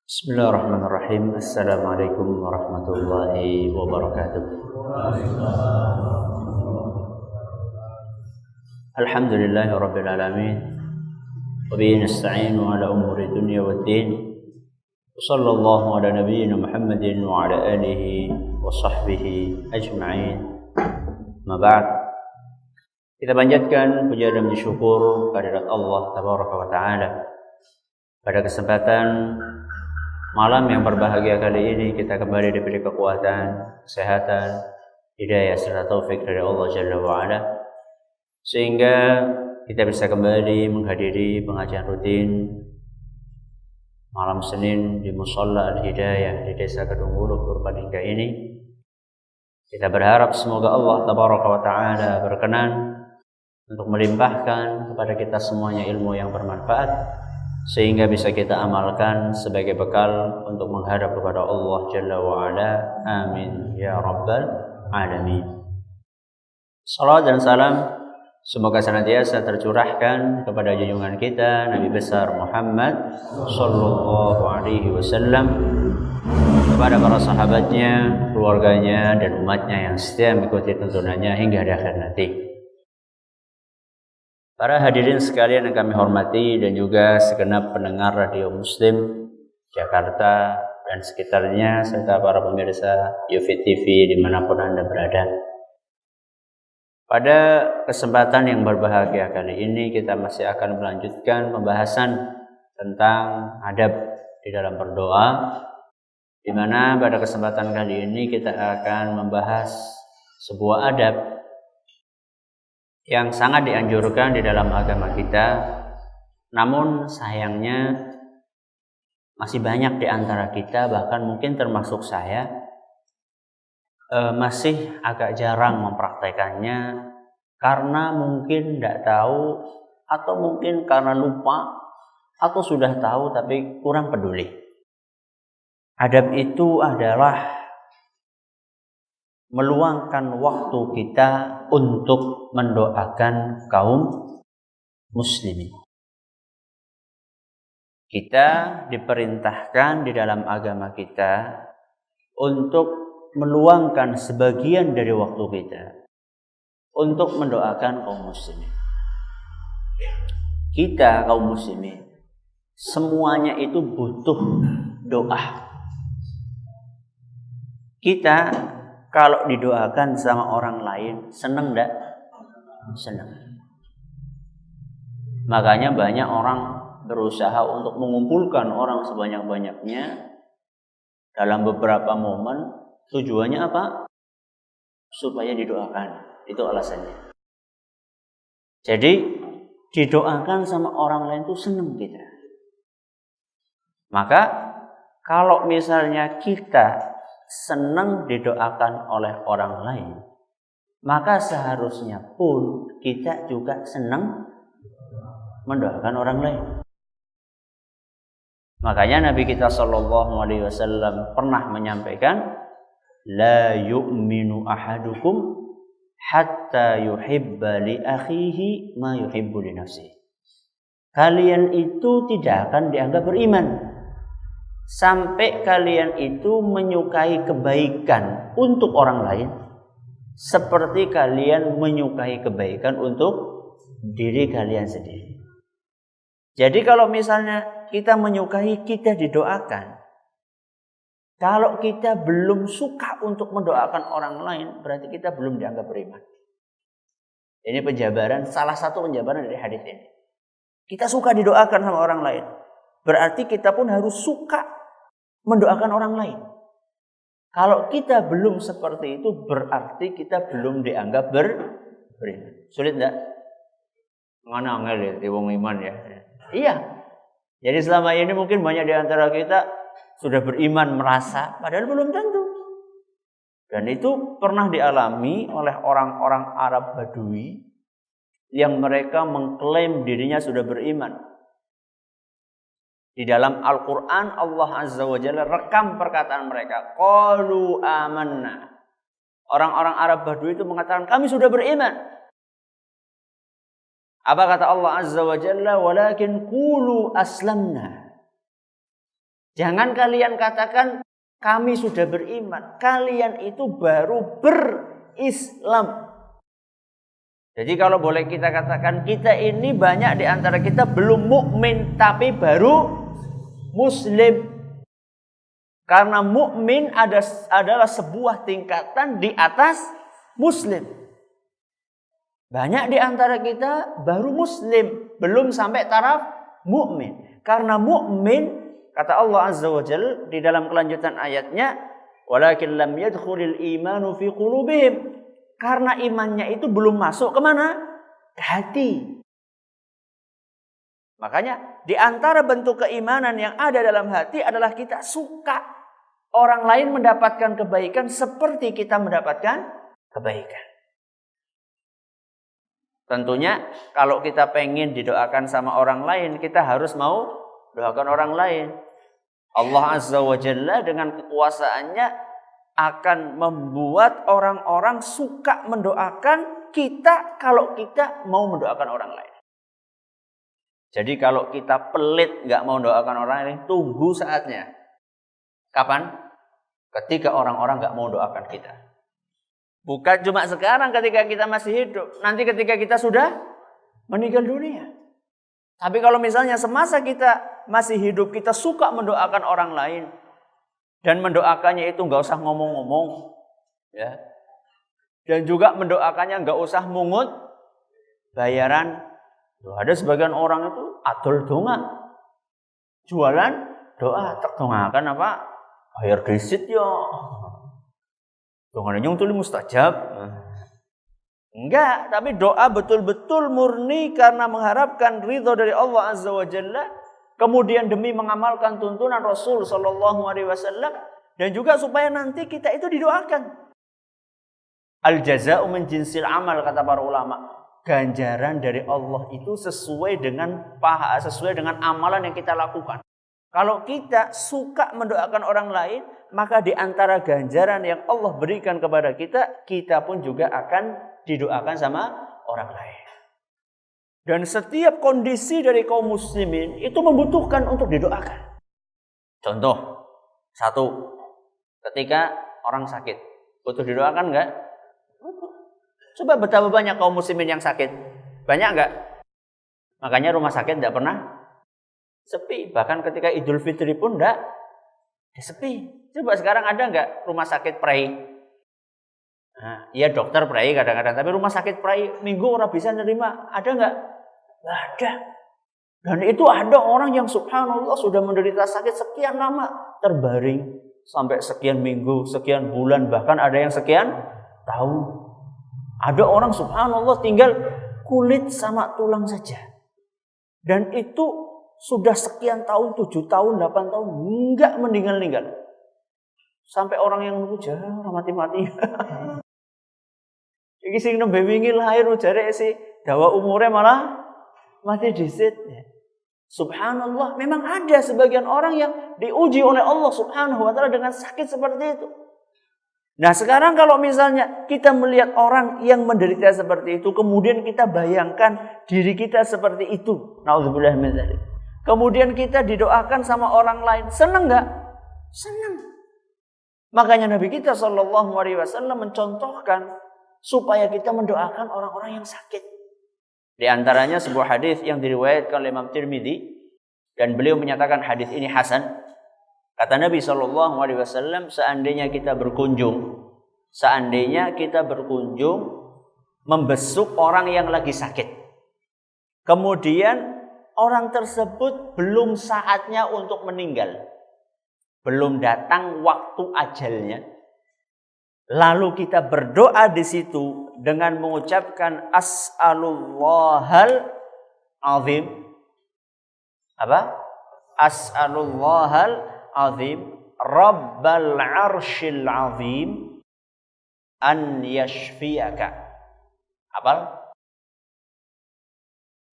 Bismillahirrahmanirrahim. Assalamualaikum warahmatullahi wabarakatuh. Alhamdulillahi rabbil alamin. Wa bihi nasta'inu ala umuri dunya waddin. Wa sallallahu ala nabiyyina Muhammadin wa ala alihi wa sahbihi ajma'in. Ma ba'd. Kita panjatkan puja dan syukur kehadirat Allah tabaraka wa taala. Pada kesempatan malam yang berbahagia kali ini kita kembali diberi kekuatan, kesehatan, hidayah serta taufik dari Allah Jalla wa Ala, sehingga kita bisa kembali menghadiri pengajian rutin malam Senin di Musalla Al-Hidayah di Desa Kedunguluh Purbalingga ini. Kita berharap semoga Allah Tabaraka wa Ta'ala berkenan untuk melimpahkan kepada kita semuanya ilmu yang bermanfaat, sehingga bisa kita amalkan sebagai bekal untuk menghadap kepada Allah Jalla wa Ala. Amin ya rabbal alamin. Salam dan salam semoga senantiasa tercurahkan kepada junjungan kita Nabi besar Muhammad sallallahu alaihi wasallam, kepada para sahabatnya, keluarganya dan umatnya yang setia mengikuti tuntunannya hingga akhir nanti. Para hadirin sekalian yang kami hormati dan juga segenap pendengar radio Muslim Jakarta dan sekitarnya, serta para pemirsa Yufid TV dimanapun Anda berada. Pada kesempatan yang berbahagia kali ini kita masih akan melanjutkan pembahasan tentang adab di dalam berdoa, di mana pada kesempatan kali ini kita akan membahas sebuah adab yang sangat dianjurkan di dalam agama kita, namun sayangnya masih banyak di antara kita, bahkan mungkin termasuk saya, masih agak jarang mempraktekannya karena mungkin tidak tahu, atau mungkin karena lupa, atau sudah tahu tapi kurang peduli. Adab itu adalah meluangkan waktu kita untuk mendoakan kaum muslimin. Kita diperintahkan di dalam agama kita untuk meluangkan sebagian dari waktu kita untuk mendoakan kaum muslimin. Kita kaum muslimin semuanya itu butuh doa. Kita kalau didoakan sama orang lain, senang enggak? Senang. Makanya banyak orang berusaha untuk mengumpulkan orang sebanyak-banyaknya dalam beberapa momen. Tujuannya apa? Supaya didoakan. Itu alasannya. Jadi didoakan sama orang lain itu senang kita. Maka kalau misalnya kita senang didoakan oleh orang lain, maka seharusnya pun kita juga senang mendoakan orang lain. Makanya Nabi kita sallallahu alaihi wasallam pernah menyampaikan, la yu'minu ahadukum hatta yuhibba li akhihi ma yuhibbu li nafsihi. Kalian itu tidak akan dianggap beriman sampai kalian itu menyukai kebaikan untuk orang lain seperti kalian menyukai kebaikan untuk diri kalian sendiri. Jadi kalau misalnya kita menyukai, kita didoakan. Kalau kita belum suka untuk mendoakan orang lain, berarti kita belum dianggap beriman. Ini penjabaran, salah satu penjabaran dari hadis ini. Kita suka didoakan sama orang lain, berarti kita pun harus suka mendoakan orang lain. Kalau kita belum seperti itu, berarti kita belum dianggap beriman. Sulit enggak? Mana angel ya, wong iman ya. Iya. Jadi selama ini mungkin banyak di antara kita sudah beriman merasa, padahal belum tentu. Dan itu pernah dialami oleh orang-orang Arab Badui yang mereka mengklaim dirinya sudah beriman. Di dalam Al-Quran Allah Azza wa Jalla rekam perkataan mereka. Qalu amanna. Orang-orang Arab Badui itu mengatakan kami sudah beriman. Apa kata Allah Azza wa Jalla? Walakin qulu aslamna. Jangan kalian katakan kami sudah beriman. Kalian itu baru berislam. Jadi kalau boleh kita katakan, kita ini banyak di antara kita belum mukmin tapi baru muslim. Karena mukmin adalah sebuah tingkatan di atas muslim. Banyak di antara kita baru muslim, belum sampai taraf mukmin. Karena mukmin, kata Allah Azza wa Jalla di dalam kelanjutan ayatnya, walakin lam yadkhulil imanu fi qulubihim. Karena imannya itu belum masuk ke mana? Ke hati. Makanya di antara bentuk keimanan yang ada dalam hati adalah kita suka orang lain mendapatkan kebaikan seperti kita mendapatkan kebaikan. Tentunya kalau kita pengen didoakan sama orang lain, kita harus mau doakan orang lain. Allah Azza wa Jalla dengan kekuasaannya akan membuat orang-orang suka mendoakan kita kalau kita mau mendoakan orang lain. Jadi kalau kita pelit nggak mau mendoakan orang lain, tunggu saatnya. Kapan? Ketika orang-orang nggak mau doakan kita. Bukan cuma sekarang ketika kita masih hidup, nanti ketika kita sudah meninggal dunia. Tapi kalau misalnya semasa kita masih hidup, kita suka mendoakan orang lain, dan mendoakannya itu nggak usah ngomong-ngomong, ya. Dan juga mendoakannya nggak usah mungut bayaran. Ada sebagian orang itu adol donga, jualan doa, tak dongakan apa? Bayar disit yo. Dongane nyung tuli mustajab. Enggak, tapi doa betul-betul murni karena mengharapkan ridho dari Allah Azza wa Jalla. Kemudian demi mengamalkan tuntunan Rasul Sallallahu Alaihi Wasallam. Dan juga supaya nanti kita itu didoakan. Al-jaza'u min jinsil amal, kata para ulama. Ganjaran dari Allah itu sesuai dengan amalan yang kita lakukan. Kalau kita suka mendoakan orang lain, maka di antara ganjaran yang Allah berikan kepada kita, kita pun juga akan didoakan sama orang lain. Dan setiap kondisi dari kaum muslimin itu membutuhkan untuk didoakan. Contoh, satu, ketika orang sakit, butuh didoakan enggak? Coba betapa banyak kaum muslimin yang sakit. Banyak enggak? Makanya rumah sakit enggak pernah sepi. Bahkan ketika Idul Fitri pun enggak sepi. Coba sekarang ada enggak rumah sakit prei? Nah, iya dokter prei kadang-kadang, tapi rumah sakit prei minggu orang bisa nerima. Ada enggak? Enggak ada. Dan itu ada orang yang subhanallah sudah menderita sakit sekian lama, terbaring sampai sekian minggu, sekian bulan, bahkan ada yang sekian tahun. Ada orang subhanallah tinggal kulit sama tulang saja. Dan itu sudah sekian tahun, 7 tahun, 8 tahun, enggak meninggal-ninggal. Sampai orang yang nunggu jarang mati-mati. Iki sing nembe wingi lahir jare si dawa umure malah mati disit. Subhanallah, memang ada sebagian orang yang diuji oleh Allah Subhanahu wa taala dengan sakit seperti itu. Nah, sekarang kalau misalnya kita melihat orang yang menderita seperti itu, kemudian kita bayangkan diri kita seperti itu. Nauzubillah min dzalik. Kemudian kita didoakan sama orang lain, senang enggak? Senang. Makanya Nabi kita sallallahu alaihi wasallam mencontohkan supaya kita mendoakan orang-orang yang sakit. Di antaranya sebuah hadis yang diriwayatkan oleh Imam Tirmidzi dan beliau menyatakan hadis ini hasan. Kata Nabi sallallahu alaihi wasallam, seandainya kita berkunjung membesuk orang yang lagi sakit. Kemudian orang tersebut belum saatnya untuk meninggal. Belum datang waktu ajalnya. Lalu kita berdoa di situ dengan mengucapkan as'alullahal azim. Apa? As'alullahal azim rabbal arsyil azim an yashfiyaka. Apa?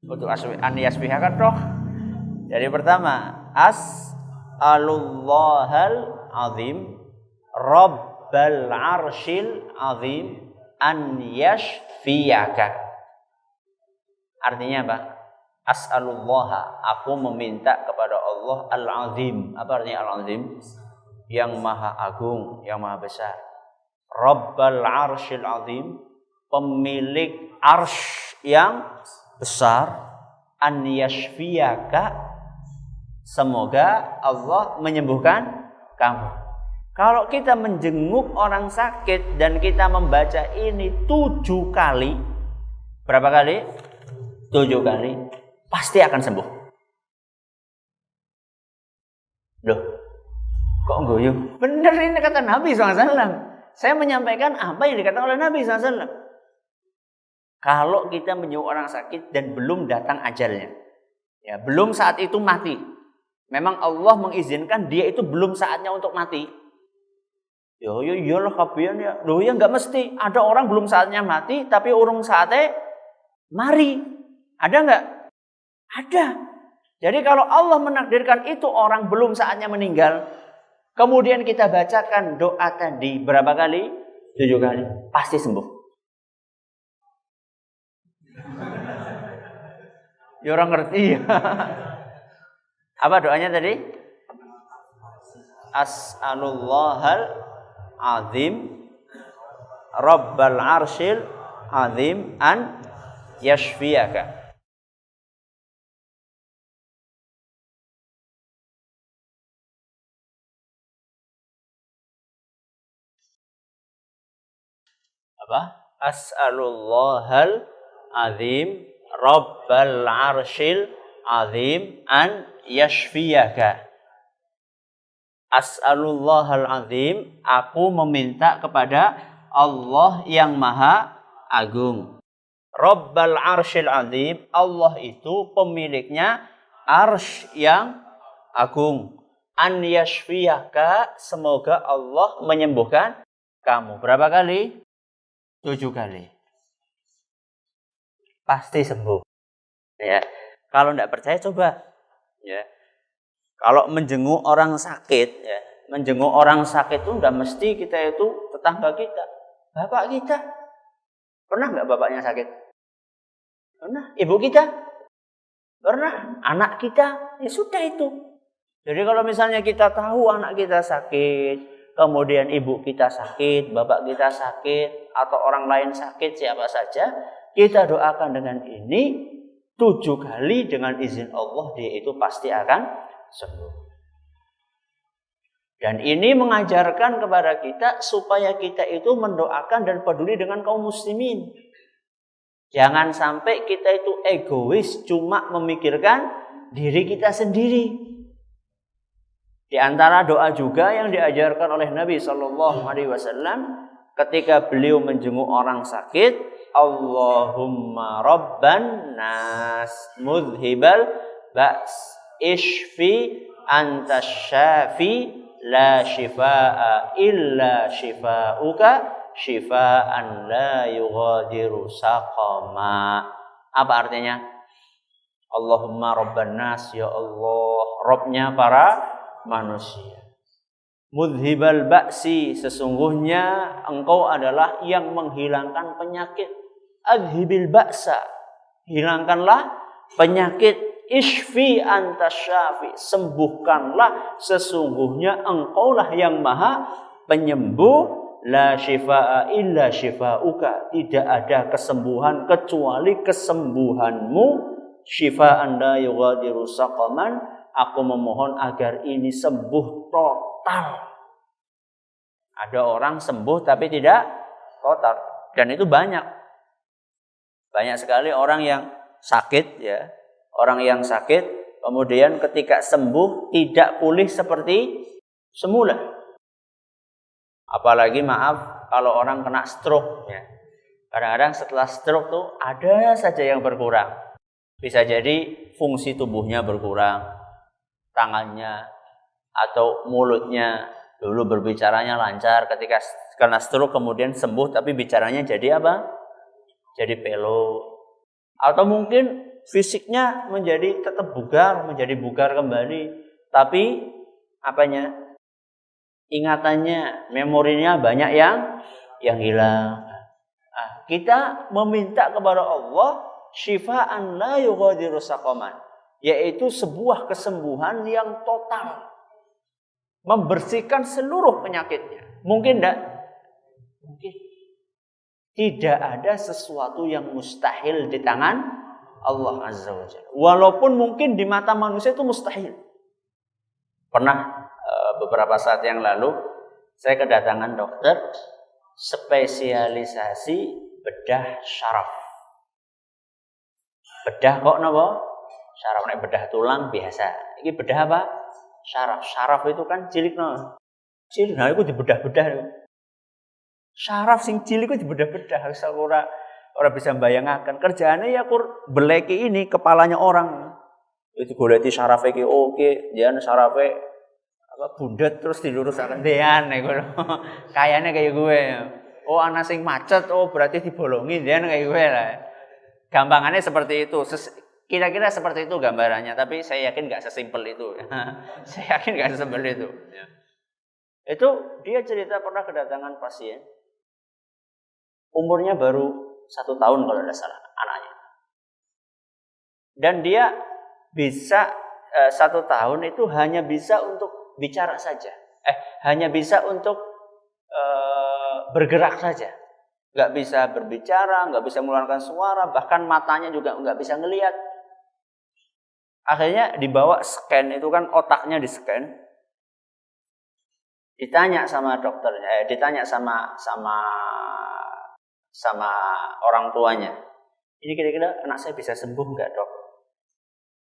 Untuk an yashfiyaka toh. Jadi pertama, as'alullahal azim rabbal arsyil azim an yashfiyaka. Artinya apa? As'alullaha, aku meminta kepada Allah al-azim. Apa artinya al-azim? Yang maha agung, yang maha besar. Rabbal arsyil azim, pemilik arsy yang besar. An yashfiyaka, semoga Allah menyembuhkan kamu. Kalau kita menjenguk orang sakit dan kita membaca ini 7 kali, berapa kali? 7 kali, pasti akan sembuh. Loh, kok guyu? Benar, ini kata Nabi SAW. Saya menyampaikan apa yang dikatakan oleh Nabi SAW. Kalau kita menjenguk orang sakit dan belum datang ajalnya, ya, belum saat itu mati, memang Allah mengizinkan dia itu belum saatnya untuk mati. Ya iyalah kabian ya. Loh ya nggak mesti. Ada orang belum saatnya mati tapi urung saatnya mari. Ada nggak? Ada. Jadi kalau Allah menakdirkan itu orang belum saatnya meninggal, kemudian kita bacakan doa tadi berapa kali? 7 kali. Pasti sembuh. Ya orang ngerti ya. Apa doanya tadi? As'alullahal azim Rabbal arsyil azim an yashfiyaka. Apa? As'alullahal azim Rabbal arsyil azim an yashfiyaka. As'alullahal azim, aku meminta kepada Allah yang maha agung. Rabbal arsyil azim, Allah itu pemiliknya arsy yang agung. An yashfiyaka, semoga Allah menyembuhkan kamu. Berapa kali? 7 kali. Pasti sembuh. Ya. Kalau tidak percaya coba. Ya. Kalau menjenguk orang sakit, ya, menjenguk orang sakit itu udah mesti kita itu tetangga kita, bapak kita. Pernah nggak bapaknya sakit? Pernah. Ibu kita? Pernah. Anak kita? Ya sudah itu. Jadi kalau misalnya kita tahu anak kita sakit, kemudian ibu kita sakit, bapak kita sakit, atau orang lain sakit, siapa saja, kita doakan dengan ini 7 kali dengan izin Allah, dia itu pasti akan sembuh. Dan ini mengajarkan kepada kita supaya kita itu mendoakan dan peduli dengan kaum muslimin. Jangan sampai kita itu egois, cuma memikirkan diri kita sendiri. Di antara doa juga yang diajarkan oleh Nabi SAW ketika beliau menjenguk orang sakit, Allahumma rabban nas mudhibal ba's ishfi antas syafi la shifaa illa shifauka shifaan la yughadiru saqama. Apa artinya? Allahumma rabban nas, ya Allah, Rabbnya para manusia. Mudhibal ba'si, sesungguhnya engkau adalah yang menghilangkan penyakit. Adhibil ba'sa, hilangkanlah penyakit. Ishfi antas syafi, sembuhkanlah, sesungguhnya engkaulah yang maha penyembuh. La shifaa illa shifauka, tidak ada kesembuhan kecuali kesembuhanmu. Shifaan la yughadiru saqaman, aku memohon agar ini sembuh total. Ada orang sembuh tapi tidak total, dan itu banyak sekali orang yang sakit, ya. Orang yang sakit, kemudian ketika sembuh tidak pulih seperti semula. Apalagi maaf kalau orang kena stroke, ya. Kadang-kadang setelah stroke tuh ada saja yang berkurang. Bisa jadi fungsi tubuhnya berkurang, tangannya atau mulutnya dulu berbicaranya lancar, ketika kena stroke kemudian sembuh tapi bicaranya jadi apa? Jadi pelo. Atau mungkin fisiknya menjadi tetap bugar, menjadi bugar kembali, tapi apanya? Ingatannya, memorinya banyak yang hilang. Nah, kita meminta kepada Allah syifaan la yughadiru saqaman, yaitu sebuah kesembuhan yang total, membersihkan seluruh penyakitnya. Mungkin enggak? Mungkin. Tidak ada sesuatu yang mustahil di tangan Allah Azza wa Jalla. Walaupun mungkin di mata manusia itu mustahil. Pernah beberapa saat yang lalu saya kedatangan dokter spesialisasi bedah syaraf. Bedah kok napa? Syaraf, nek bedah tulang biasa. Ini bedah apa? Syaraf. Syaraf itu kan cilik no. Cilik, nah itu dibedah-bedah. Syaraf sing cilik itu dibedah-bedah. Ora bisa bayangkan. Kerjaannya ya kur beleki ini kepalanya orang. Itu goleki syarafe iki oke, jan syarafe apa bundet terus dilurusaken dean iku lho. Kayane kayak gue. Oh, ana sing macet, oh berarti dibolongi dean kayak gue lah. Gampangannya seperti itu. Kira-kira seperti itu gambarannya, tapi saya yakin enggak sesimpel itu. Saya yakin enggak sesimpel itu. Ya. Itu dia cerita pernah kedatangan pasien. Umurnya baru 1 tahun kalau tidak salah anaknya. Dan dia bisa 1 tahun itu hanya bisa untuk bicara saja. Hanya bisa untuk bergerak saja. Nggak bisa berbicara, nggak bisa mengeluarkan suara, bahkan matanya juga nggak bisa ngelihat. Akhirnya dibawa scan, itu kan otaknya di scan. Ditanya sama dokternya, ditanya sama orang tuanya. Ini kira-kira anak saya bisa sembuh nggak, Dok?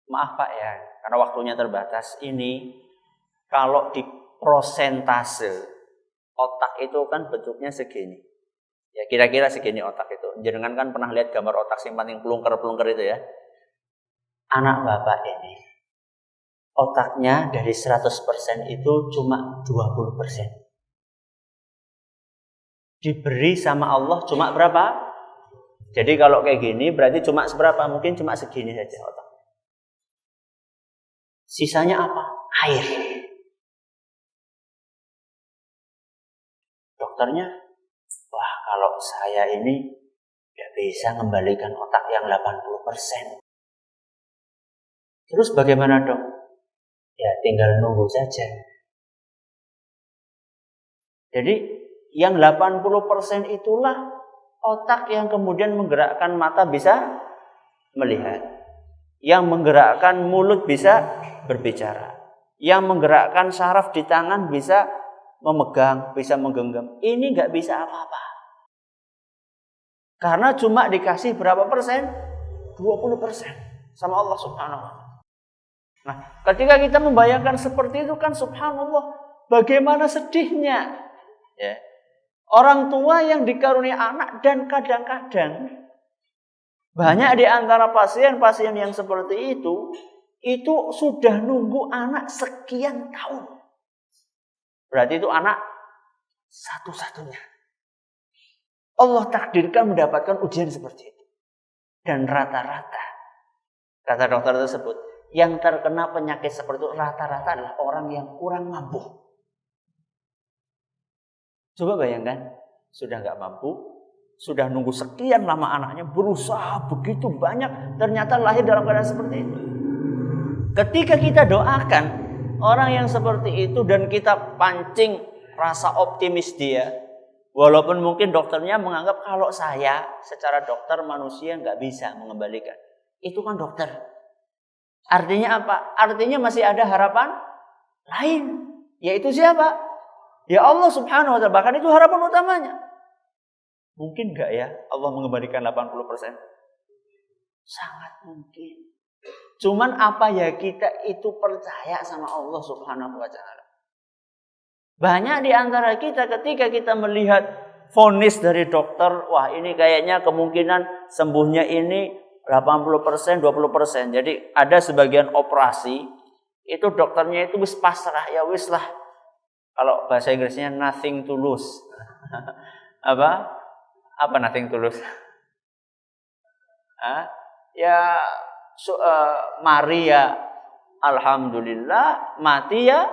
Maaf Pak ya, karena waktunya terbatas. Ini kalau di prosentase otak itu kan bentuknya segini. Ya kira-kira segini otak itu. Jenengan kan pernah lihat gambar otak yang paling pelungker-pelungker itu ya. Anak Bapak ini otaknya dari 100% itu cuma 20%. Diberi sama Allah cuma berapa? Jadi kalau kayak gini berarti cuma seberapa? Mungkin cuma segini saja otak. Sisanya apa? Air. Dokternya, wah kalau saya ini tidak bisa mengembalikan otak yang 80%. Terus bagaimana dong? Ya tinggal nunggu saja. Jadi yang 80% itulah otak yang kemudian menggerakkan mata bisa melihat. Yang menggerakkan mulut bisa berbicara. Yang menggerakkan saraf di tangan bisa memegang, bisa menggenggam. Ini nggak bisa apa-apa. Karena cuma dikasih berapa persen? 20% sama Allah Subhanahu wa Ta'ala. Nah, ketika kita membayangkan seperti itu kan subhanallah, bagaimana sedihnya ya. Orang tua yang dikaruniai anak dan kadang-kadang banyak di antara pasien-pasien yang seperti itu sudah nunggu anak sekian tahun. Berarti itu anak satu-satunya. Allah takdirkan mendapatkan ujian seperti itu. Dan rata-rata, kata dokter tersebut, yang terkena penyakit seperti itu rata-rata adalah orang yang kurang mampu. Coba bayangkan, sudah nggak mampu, sudah nunggu sekian lama anaknya, berusaha begitu banyak, ternyata lahir dalam keadaan seperti itu. Ketika kita doakan orang yang seperti itu dan kita pancing rasa optimis dia, walaupun mungkin dokternya menganggap kalau saya secara dokter manusia nggak bisa mengembalikan, itu kan dokter. Artinya apa? Artinya masih ada harapan lain. Yaitu siapa? Ya Allah Subhanahu wa Ta'ala. Bahkan itu harapan utamanya. Mungkin gak ya Allah mengembalikan 80%? Sangat mungkin. Cuman apa ya kita itu percaya sama Allah Subhanahu wa Ta'ala. Banyak di antara kita ketika kita melihat vonis dari dokter, wah ini kayaknya kemungkinan sembuhnya ini 80%, 20%. Jadi ada sebagian operasi itu dokternya itu wis pasrah, ya wis lah. Kalau bahasa Inggrisnya nothing to lose. Apa nothing to lose? Ya mari ya alhamdulillah, mati ya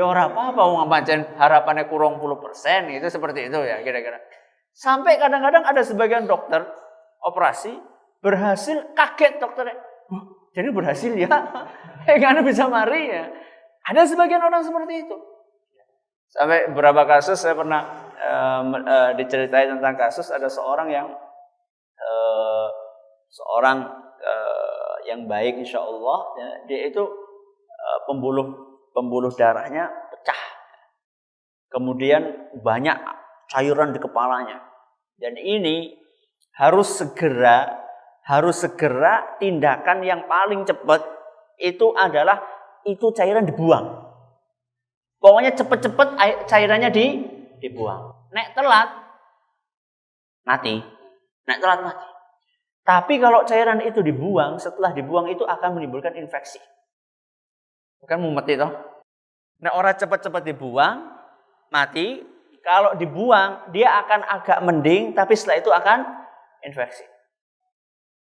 ora apa-apa, wong pancen harapannya kurang 10%, itu seperti itu ya kira-kira. Sampai kadang-kadang ada sebagian dokter operasi Berhasil, kaget dokternya. Jadi berhasil ya? Karena bisa mari ya. Ada sebagian orang seperti itu. Sampai beberapa kasus saya pernah diceritain tentang kasus ada seorang yang yang baik insya Allah ya, dia itu pembuluh darahnya pecah, kemudian banyak cairan di kepalanya, dan ini harus segera tindakan yang paling cepat itu adalah itu cairan dibuang. Pokoknya cepet-cepet cairannya dibuang. Nek telat mati. Tapi kalau cairan itu dibuang, setelah dibuang itu akan menimbulkan infeksi. Kan mumet itu. Nah, orang cepat-cepat dibuang, mati. Kalau dibuang, dia akan agak mending, tapi setelah itu akan infeksi.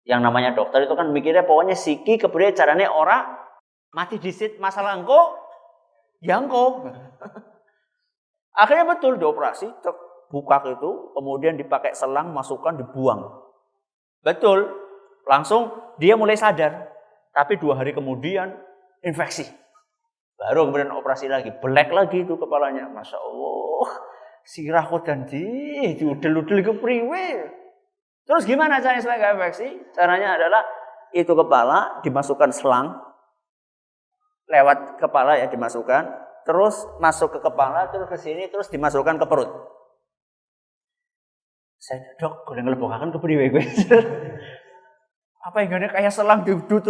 Yang namanya dokter itu kan mikirnya pokoknya siki kemudian caranya orang mati disit masalah engko, ya engko. Akhirnya betul dioperasi, buka itu, kemudian dipakai selang, masukkan, dibuang. Betul, langsung dia mulai sadar. Tapi 2 hari kemudian infeksi. Baru kemudian operasi lagi, belek lagi itu kepalanya. Masya Allah, sirah kok janji, diudel-udel ke priwe. Terus gimana caranya supaya gak infeksi? Caranya adalah itu kepala dimasukkan selang, lewat kepala ya dimasukkan, terus masuk ke kepala, terus ke sini, terus dimasukkan ke perut. Saya dok, gue ngelebokakan ke priwe gue. Apa yang gak kayak selang tudut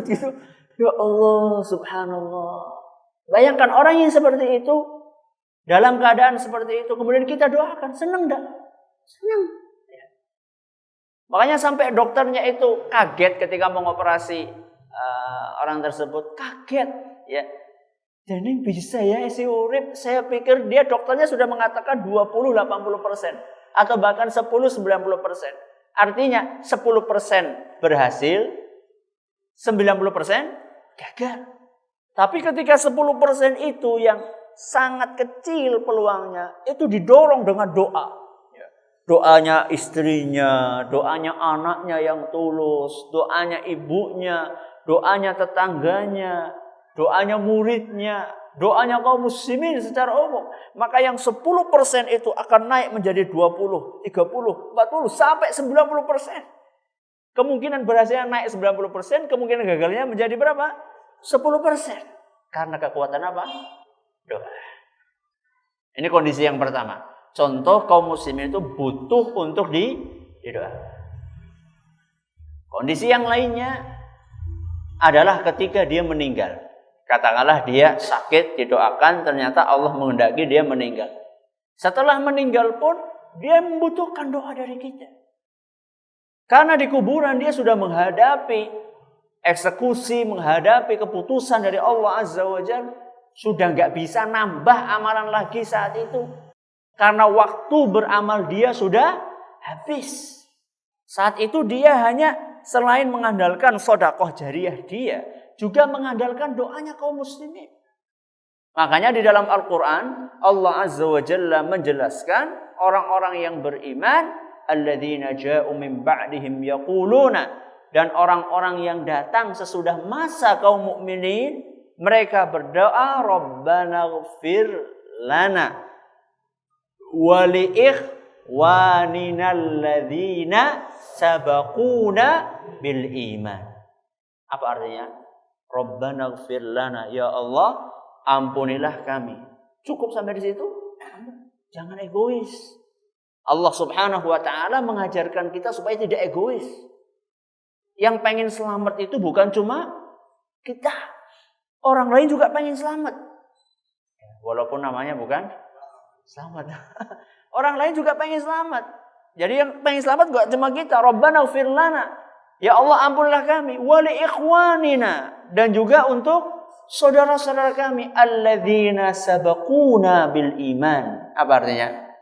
gitu. Ya Allah, subhanallah. Bayangkan orang yang seperti itu, dalam keadaan seperti itu, kemudian kita doakan, senang enggak? Senang. Ya. Makanya sampai dokternya itu kaget ketika mengoperasi orang tersebut, kaget. Ya. Jadi bisa ya isi urip. Saya pikir dia dokternya sudah mengatakan 20-80%. Atau bahkan 10-90%. Artinya 10% berhasil, 90% gagal. Tapi ketika 10% itu yang sangat kecil peluangnya, itu didorong dengan doa. Doanya istrinya, doanya anaknya yang tulus, doanya ibunya, doanya tetangganya, doanya muridnya, doanya kaum muslimin secara umum. Maka yang 10% itu akan naik menjadi 20, 30, 40, sampai 90%. Kemungkinan berhasilnya naik 90%, kemungkinan gagalnya menjadi berapa? 10%. Karena kekuatan apa? Doa. Ini kondisi yang pertama. Contoh kaum muslimin itu butuh untuk didoa. Kondisi yang lainnya adalah ketika dia meninggal. Katakanlah dia sakit, didoakan, ternyata Allah menghendaki dia meninggal. Setelah meninggal pun, dia membutuhkan doa dari kita. Karena di kuburan dia sudah menghadapi eksekusi, menghadapi keputusan dari Allah Azza wa Jalla. Sudah nggak bisa nambah amalan lagi saat itu. Karena waktu beramal dia sudah habis. Saat itu dia hanya selain mengandalkan sedekah jariyah dia, juga mengandalkan doanya kaum muslimin. Makanya di dalam Al-Quran Allah Azza wa Jalla menjelaskan orang-orang yang beriman, alladzina ja'u min ba'dihim yaquluna, dan orang-orang yang datang sesudah masa kaum mukminin, mereka berdoa, Rabbana ighfir lana wa li ikhwanina alladzina sabaquna bil iman. Apa artinya? Rabbana ighfir lana, ya Allah, ampunilah kami. Cukup sampai di situ? Jangan egois. Allah Subhanahu wa taala mengajarkan kita supaya tidak egois. Yang pengen selamat itu bukan cuma kita. Orang lain juga pengen selamat. Walaupun namanya bukan selamat. Orang lain juga pengen selamat. Jadi yang pengen selamat bukan cuma kita. Rabbana ighfir lana, ya Allah ampunilah kami. Wa li ikhwanina, dan juga untuk saudara-saudara kami, alladzina sabaquna bil iman. Apa artinya?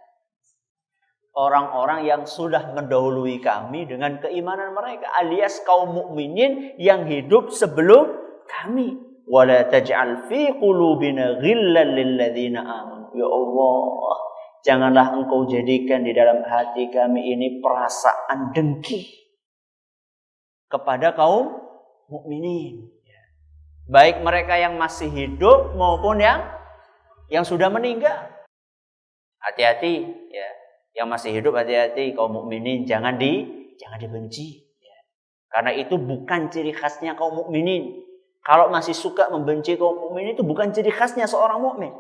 Orang-orang yang sudah mendahului kami dengan keimanan mereka, alias kaum mukminin yang hidup sebelum kami. Wala taj'al fi qulubina ghillan lil ladzina amanu. Ya Allah, janganlah engkau jadikan di dalam hati kami ini perasaan dengki kepada kaum mukminin. Baik mereka yang masih hidup maupun yang sudah meninggal. Hati-hati ya. Yang masih hidup hati-hati, kaum mukminin jangan dibenci ya. Karena itu bukan ciri khasnya kaum mukminin. Kalau masih suka membenci kaum mukminin itu bukan ciri khasnya seorang mukmin.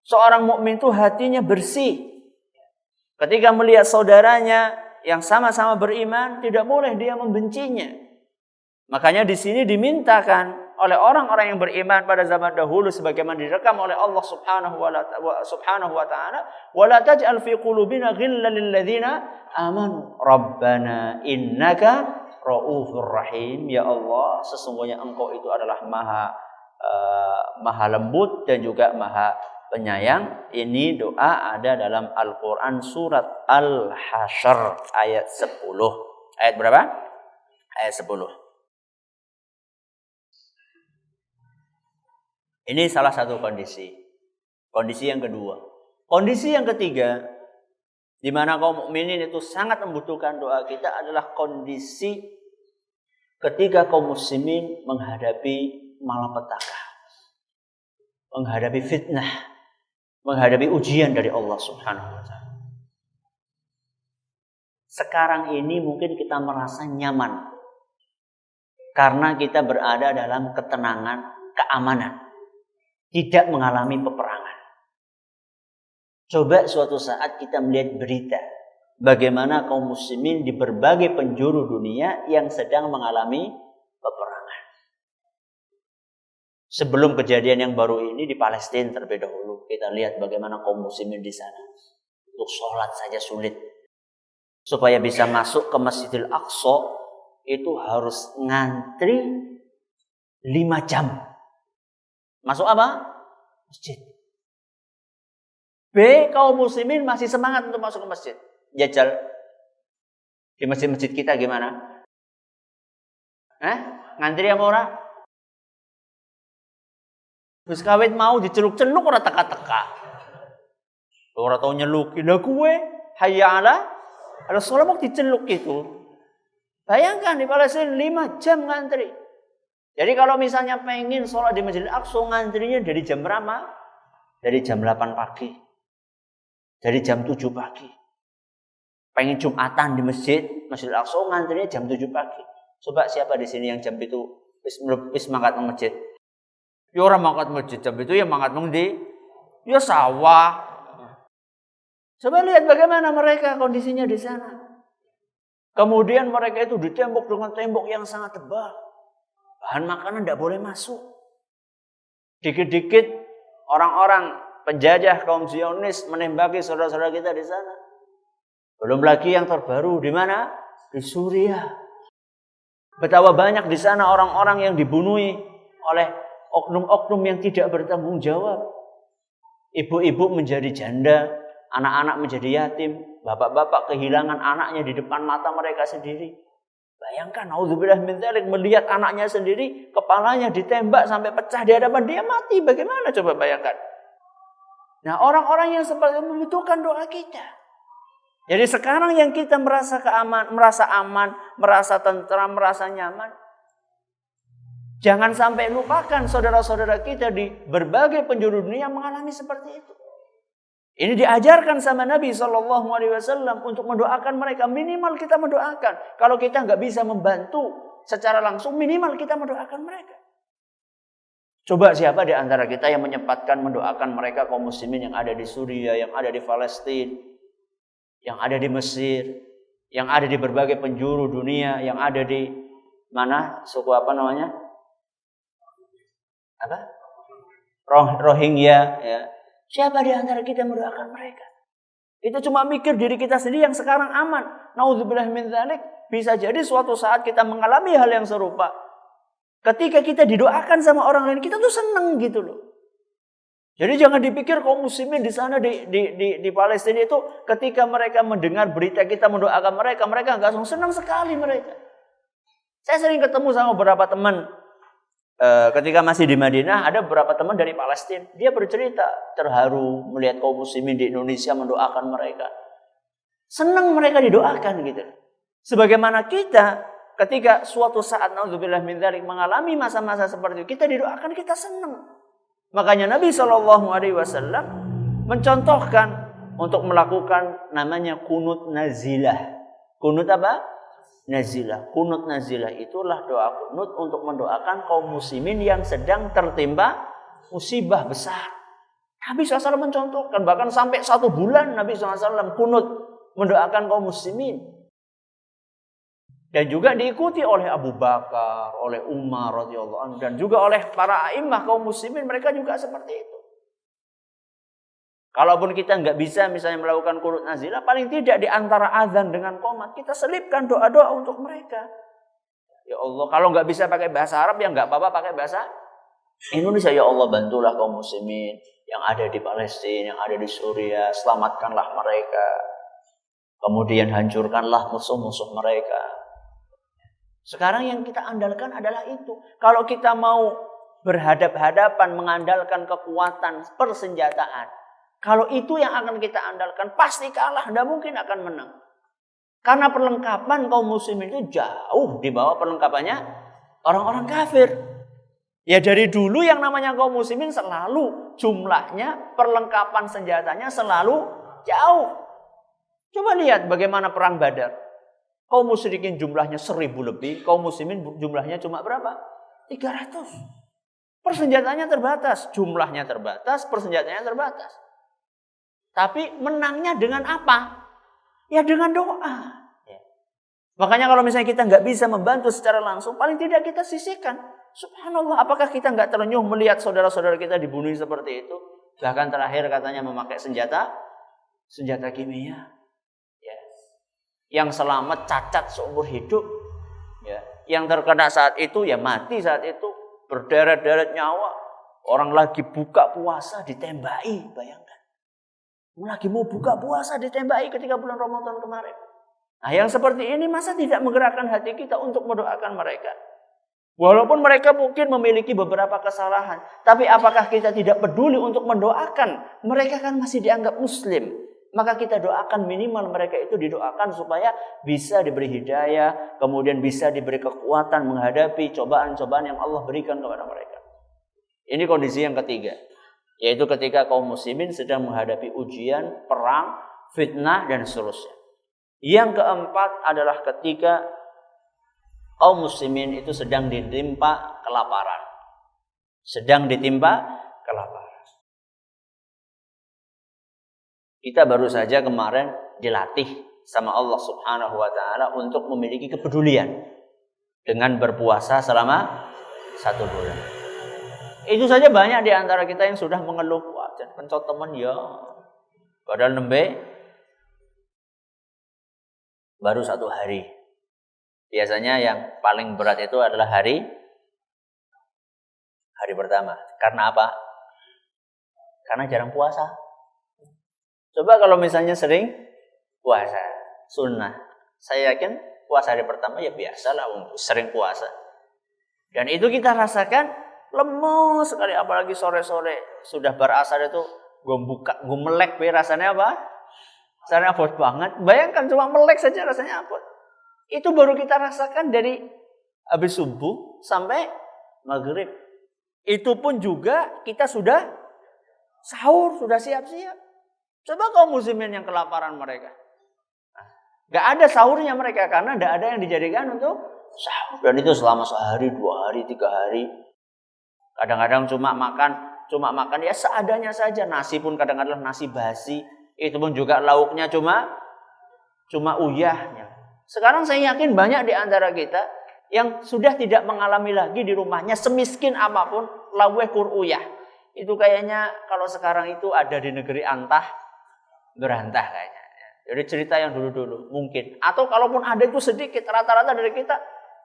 Seorang mukmin itu hatinya bersih. Ketika melihat saudaranya yang sama-sama beriman, tidak boleh dia membencinya. Makanya di sini dimintakan oleh orang-orang yang beriman pada zaman dahulu sebagaimana direkam oleh Allah Subhanahu wa taala, "Wala taj'al fi qulubina ghillan lil ladzina amanu, Rabbana innaka raufur rahim." Ya Allah, sesungguhnya Engkau itu adalah maha lembut dan juga maha penyayang. Ini doa ada dalam Al-Qur'an surat Al-Hasyr ayat 10. Ayat berapa? Ayat 10. Ini salah satu kondisi. Kondisi yang kedua. Kondisi yang ketiga, di mana kaum mukminin itu sangat membutuhkan doa kita adalah kondisi ketika kaum muslimin menghadapi malapetaka, menghadapi fitnah, menghadapi ujian dari Allah Subhanahu wa taala. Sekarang ini mungkin kita merasa nyaman karena kita berada dalam ketenangan, keamanan. Tidak mengalami peperangan. Coba suatu saat kita melihat berita bagaimana kaum muslimin di berbagai penjuru dunia yang sedang mengalami peperangan. Sebelum kejadian yang baru ini di Palestina terlebih dahulu, kita lihat bagaimana kaum muslimin di sana. Untuk sholat saja sulit. Supaya bisa masuk ke Masjidil Aqsa itu harus ngantri 5 jam. Masuk apa? Masjid. B, kaum muslimin masih semangat untuk masuk ke masjid. Jajal. Di masjid-masjid kita gimana? Ngantri apa ora? Wis kawit mau diceluk-celuk ora teka-teka. Ora tau nyeluki. Lah gue hayya ala sholat mau diceluk gitu. Bayangkan di Palestina 5 jam ngantri. Jadi kalau misalnya pengen sholat di Masjidil Aqsa, ngantrinya dari jam berapa? Dari jam 8 pagi. Dari jam 7 pagi. Pengen Jumatan di Masjidil Aqsa, ngantrinya jam 7 pagi. Coba siapa di sini yang jam itu wis mangkat nang masjid? Ya orang mangkat masjid jam itu ya mangkat nang di ya sawah. Coba lihat bagaimana mereka kondisinya di sana. Kemudian mereka itu ditembok dengan tembok yang sangat tebal. Bahan makanan tidak boleh masuk. Dikit-dikit orang-orang penjajah kaum Zionis menembaki saudara-saudara kita di sana. Belum lagi yang terbaru di mana? Di Suriah. Betapa banyak di sana orang-orang yang dibunuh oleh oknum-oknum yang tidak bertanggung jawab. Ibu-ibu menjadi janda, anak-anak menjadi yatim, bapak-bapak kehilangan anaknya di depan mata mereka sendiri. Bayangkan, auzubillah min dzalik, melihat anaknya sendiri, kepalanya ditembak sampai pecah di hadapan dia, mati. Bagaimana coba bayangkan? Nah, orang-orang yang seperti itu membutuhkan doa kita. Jadi sekarang yang kita merasa aman, merasa tentram, merasa nyaman, jangan sampai lupakan saudara-saudara kita di berbagai penjuru dunia yang mengalami seperti itu. Ini diajarkan sama Nabi SAW untuk mendoakan mereka. Minimal kita mendoakan. Kalau kita nggak bisa membantu secara langsung, minimal kita mendoakan mereka. Coba siapa di antara kita yang menyempatkan mendoakan mereka kaum muslimin yang ada di Suriah, yang ada di Palestina, yang ada di Mesir, yang ada di berbagai penjuru dunia, yang ada di mana suku apa namanya? Apa? Rohingya, ya. Siapa di antara kita mendoakan mereka? Itu cuma mikir diri kita sendiri yang sekarang aman. Nauzubillah min dzalik. Bisa jadi suatu saat kita mengalami hal yang serupa. Ketika kita didoakan sama orang lain, kita tuh seneng gitu loh. Jadi jangan dipikir kaum muslimin di sana di Palestina itu ketika mereka mendengar berita kita mendoakan mereka nggak langsung senang sekali mereka. Saya sering ketemu sama beberapa teman. Ketika masih di Madinah, ada beberapa teman dari Palestina. Dia bercerita terharu melihat kaum muslimin di Indonesia mendoakan mereka. Senang mereka didoakan gitu. Sebagaimana kita ketika suatu saat naudzubillah min dzalik mengalami masa-masa seperti itu, kita didoakan, kita senang. Makanya Nabi SAW mencontohkan untuk melakukan namanya kunut nazilah. Kunut apa? Nazilah. Kunut nazilah itulah doa kunut untuk mendoakan kaum muslimin yang sedang tertimpa musibah besar. Nabi SAW mencontohkan, bahkan sampai 1 bulan Nabi SAW kunut mendoakan kaum muslimin. Dan juga diikuti oleh Abu Bakar, oleh Umar radhiyallahu anhu, dan juga oleh para a'immah kaum muslimin, mereka juga seperti itu. Kalaupun kita nggak bisa misalnya melakukan qunut nazilah, paling tidak di antara azan dengan qomat kita selipkan doa-doa untuk mereka. Ya Allah, kalau nggak bisa pakai bahasa Arab ya nggak apa-apa pakai bahasa Indonesia. Ya Allah, bantulah kaum muslimin yang ada di Palestina, yang ada di Suriah, selamatkanlah mereka. Kemudian hancurkanlah musuh-musuh mereka. Sekarang yang kita andalkan adalah itu. Kalau kita mau berhadap-hadapan mengandalkan kekuatan persenjataan, kalau itu yang akan kita andalkan, pasti kalah, tidak mungkin akan menang. Karena perlengkapan kaum muslimin itu jauh di bawah perlengkapannya orang-orang kafir. Ya dari dulu yang namanya kaum muslimin selalu jumlahnya, perlengkapan senjatanya selalu jauh. Coba lihat bagaimana perang Badar. Kaum musyrikin jumlahnya 1000 lebih, kaum muslimin jumlahnya cuma berapa? 300. Persenjataannya terbatas, jumlahnya terbatas, persenjataannya terbatas. Tapi menangnya dengan apa? Ya dengan doa. Ya. Makanya kalau misalnya kita nggak bisa membantu secara langsung, paling tidak kita sisihkan. Subhanallah, apakah kita nggak terenyuh melihat saudara-saudara kita dibunuh seperti itu? Bahkan terakhir katanya memakai senjata kimia. Ya. Yang selamat cacat seumur hidup. Ya. Yang terkena saat itu ya mati saat itu, berderet-deret nyawa. Orang lagi buka puasa ditembaki, bayangkan. Lagi mau buka puasa ditembaki ketika bulan Ramadan kemarin. Nah yang seperti ini masa tidak menggerakkan hati kita untuk mendoakan mereka. Walaupun mereka mungkin memiliki beberapa kesalahan. Tapi apakah kita tidak peduli untuk mendoakan? Mereka kan masih dianggap muslim. Maka kita doakan, minimal mereka itu didoakan supaya bisa diberi hidayah. Kemudian bisa diberi kekuatan menghadapi cobaan-cobaan yang Allah berikan kepada mereka. Ini kondisi yang ketiga. Yaitu ketika kaum muslimin sedang menghadapi ujian, perang, fitnah, dan seterusnya. Yang keempat adalah ketika kaum muslimin itu sedang ditimpa kelaparan. Sedang ditimpa kelaparan. Kita baru saja kemarin dilatih sama Allah Subhanahu wa Ta'ala untuk memiliki kepedulian dengan berpuasa selama 1 bulan. Itu saja banyak di antara kita yang sudah mengeluh, wah, pencot teman ya. Padahal nembe baru 1 hari. Biasanya yang paling berat itu adalah hari pertama. Karena apa? Karena jarang puasa. Coba kalau misalnya sering puasa, sunnah. Saya yakin puasa hari pertama ya biasalah untuk sering puasa. Dan itu kita rasakan lemes sekali, apalagi sore-sore sudah berasar itu gue melek, rasanya apa? Rasanya abot banget. Bayangkan cuma melek saja rasanya abot. Itu baru kita rasakan dari habis subuh sampai maghrib. Itu pun juga kita sudah sahur, sudah siap-siap. Coba kaum muslimin yang kelaparan mereka. Gak ada sahurnya mereka karena gak ada yang dijadikan untuk sahur. Dan itu selama sehari, 2 hari, 3 hari. Kadang-kadang cuma makan ya seadanya saja. Nasi pun kadang-kadang nasi basi. Itu pun juga lauknya cuma uyahnya. Sekarang saya yakin banyak di antara kita yang sudah tidak mengalami lagi di rumahnya semiskin apapun laweh kur uyah. Itu kayaknya kalau sekarang itu ada di negeri antah berantah kayaknya. Jadi cerita yang dulu-dulu mungkin. Atau kalaupun ada itu sedikit, rata-rata dari kita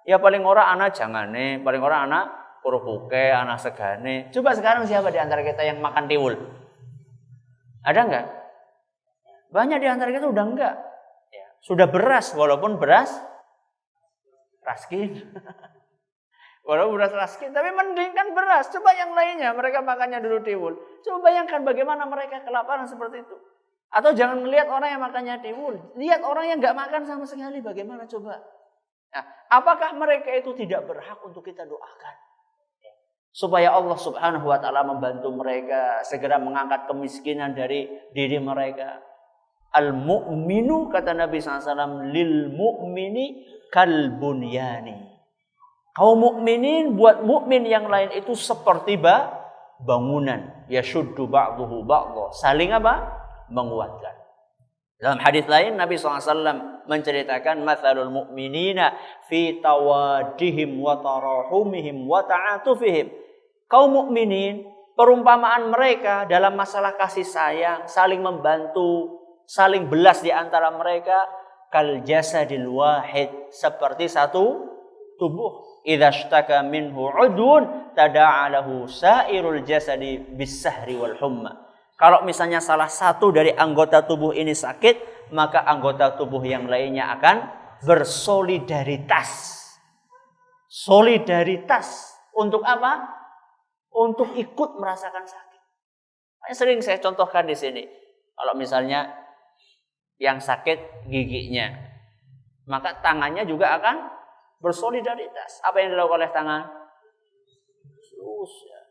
ya paling ora anak jangane, paling ora anak kerupuk, anak segane. Coba sekarang siapa di antara kita yang makan tiwul? Ada enggak? Banyak di antara kita udah enggak. Ya. Sudah beras, walaupun beras raskin. Walaupun beras raskin, tapi mending kan beras. Coba yang lainnya, mereka makannya dulu tiwul. Coba bayangkan bagaimana mereka kelaparan seperti itu. Atau jangan melihat orang yang makannya tiwul. Lihat orang yang enggak makan sama sekali, bagaimana coba. Nah, apakah mereka itu tidak berhak untuk kita doakan? Supaya Allah Subhanahu wa taala membantu mereka segera mengangkat kemiskinan dari diri mereka. Al-mu'minu, kata Nabi SAW, lil mu'mini kal bunyani. Kaum mukminin buat mukmin yang lain itu seperti bangunan. Yashuddu ba'duhu ba'dha. Saling apa? Menguatkan. Dalam hadis lain Nabi SAW menceritakan mathalul mu'minina fi tawadihim wa tarahumihim wa ta'atufihim. Kaum mukminin, perumpamaan mereka dalam masalah kasih sayang, saling membantu, saling belas di antara mereka, kal jasadil wahid, seperti satu tubuh. Idza ishtaka minhu udwun tada'a lahu sairul jasadi bis-sahri wal humma. Kalau misalnya salah satu dari anggota tubuh ini sakit, maka anggota tubuh yang lainnya akan bersolidaritas. Solidaritas untuk apa? Untuk ikut merasakan sakit. Sering saya contohkan di sini. Kalau misalnya yang sakit giginya, maka tangannya juga akan bersolidaritas. Apa yang dilakukan oleh tangan? Terus ya.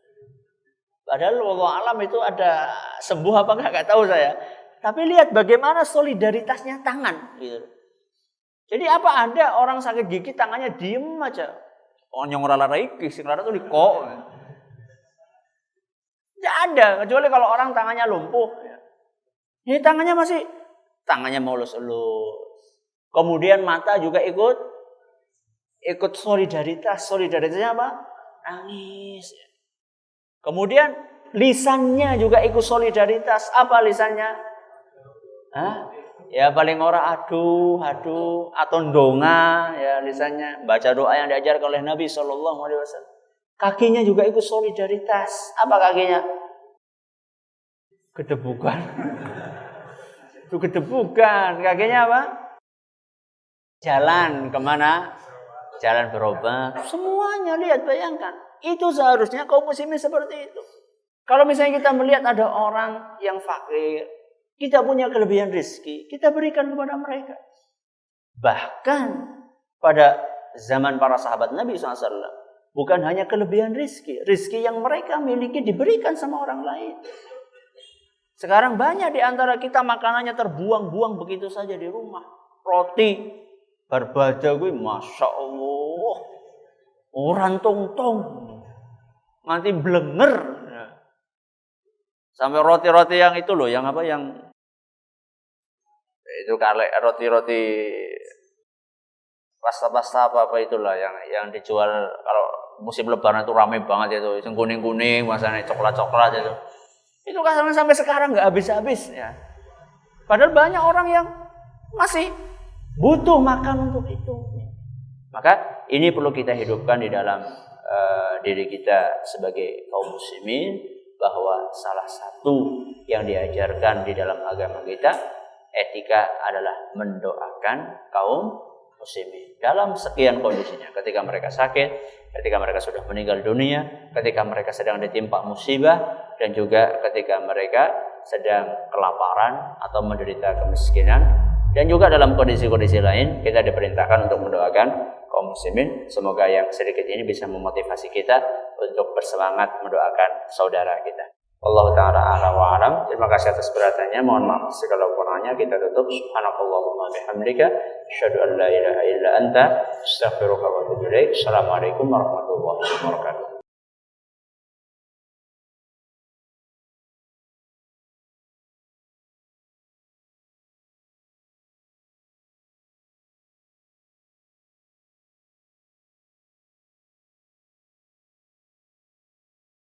Padahal wallahu alam itu ada sembuh apa enggak tahu saya. Tapi lihat bagaimana solidaritasnya tangan gitu. Jadi apa ada orang sakit gigi tangannya diem aja. Oh nyong rala iki sing rara tuh dikok. Tidak ada, kecuali kalau orang tangannya lumpuh. Ini tangannya tangannya mulus-elus. Kemudian mata juga ikut solidaritas. Solidaritasnya apa? Nangis. Kemudian lisannya juga ikut solidaritas. Apa lisannya? Ya paling ora aduh atau ndonga ya lisannya. Baca doa yang diajarkan oleh Nabi SAW. Kakinya juga ikut solidaritas. Apa kakinya? Gedebukan. Itu gedebukan. Kakinya apa? Jalan kemana? Jalan berobat. Semuanya lihat, bayangkan. Itu seharusnya kaum muslimin seperti itu. Kalau misalnya kita melihat ada orang yang fakir, kita punya kelebihan rezeki, kita berikan kepada mereka. Bahkan pada zaman para sahabat Nabi SAW, bukan hanya kelebihan rezeki, rezeki yang mereka miliki diberikan sama orang lain. Sekarang banyak di antara kita makanannya terbuang-buang begitu saja di rumah. Roti berbada gue, masya Allah, orang tong-tong, nanti blenger. Sampai roti-roti yang itu loh, yang apa yang itu kalek roti-roti pasta-pasta apa itulah yang dijual kalau musim lebaran itu ramai banget itu, yang kuning-kuning, masanya coklat-coklat itu. Itu kadang sampai sekarang nggak habis-habis ya. Padahal banyak orang yang masih butuh makan untuk itu. Maka ini perlu kita hidupkan di dalam diri kita sebagai kaum muslimin, bahwa salah satu yang diajarkan di dalam agama kita, etika adalah mendoakan kaum muslimin dalam sekian kondisinya. Ketika mereka sakit, ketika mereka sudah meninggal dunia, ketika mereka sedang ditimpa musibah, dan juga ketika mereka sedang kelaparan atau menderita kemiskinan. Dan juga dalam kondisi-kondisi lain kita diperintahkan untuk mendoakan kaum muslimin. Semoga yang sedikit ini bisa memotivasi kita untuk bersemangat mendoakan saudara kita. Allah Ta'ala a'la wa a'lam. Terima kasih atas perhatiannya. Mohon maaf segala kurangnya. Kita tutup. Subhanakallahumma bihamdika asyhadu an la ilaha illa anta astaghfiruka wa atubu ilaik. Assalamualaikum warahmatullahi wabarakatuh.